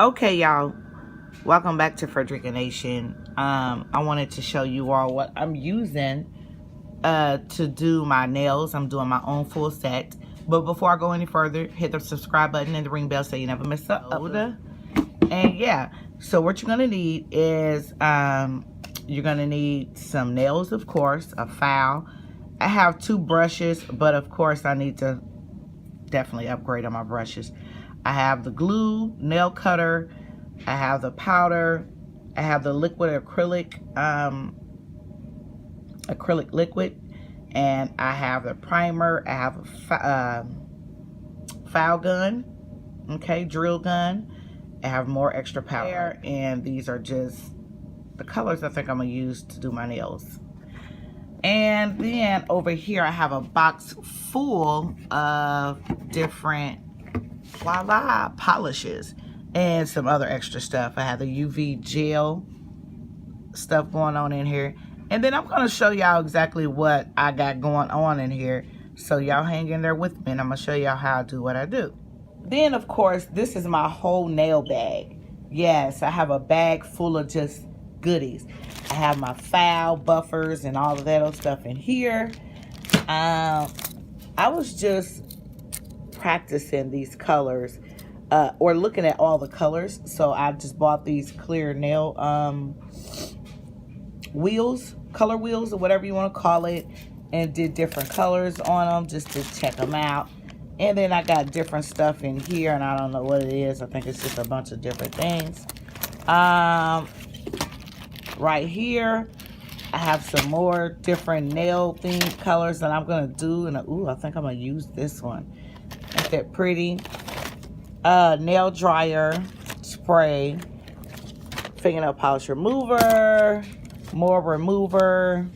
Okay, y'all, welcome back to Frederica Nation. I wanted to show you all what I'm using to do my nails. I'm doing my own full set, but before I go any further, hit the subscribe button and the ring bell so you never miss an upload. And yeah, so what you're gonna need is you're gonna need some nails, of course, a file. I have 2 brushes, but of course I need to definitely upgrade on my brushes. I have the glue, nail cutter, I have the powder, I have the liquid acrylic liquid, and I have the primer. I have a file gun, okay, drill gun. I have more extra powder, and these are just the colors I think I'm gonna use to do my nails. And then over here I have a box full of different polishes and some other extra stuff. I have the UV gel stuff going on in here, and then I'm going to show y'all exactly what I got going on in here, so y'all hang in there with me, and I'm going to show y'all how I do what I do. Then of course this is my whole nail bag. Yes, I have a bag full of just goodies. I have my file, buffers, and all of that old stuff in here. I was just practicing these colors or looking at all the colors, so I just bought these clear nail wheels, color wheels, or whatever you want to call it, and did different colors on them just to check them out. And then I got different stuff in here, and I don't know what it is. I think it's just a bunch of different things. Right here I have some more different nail themed colors that I'm gonna do, and ooh, I think I'm gonna use this one. Ain't that pretty? Nail dryer, spray, fingernail polish remover, more remover,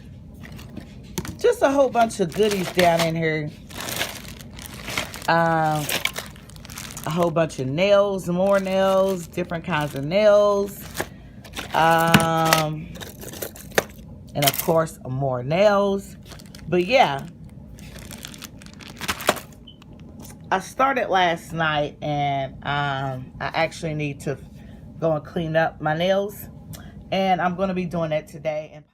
just a whole bunch of goodies down in here. A whole bunch of nails, more nails, different kinds of nails, and of course more nails. But yeah, I started last night, and I actually need to go and clean up my nails, and I'm going to be doing that today. And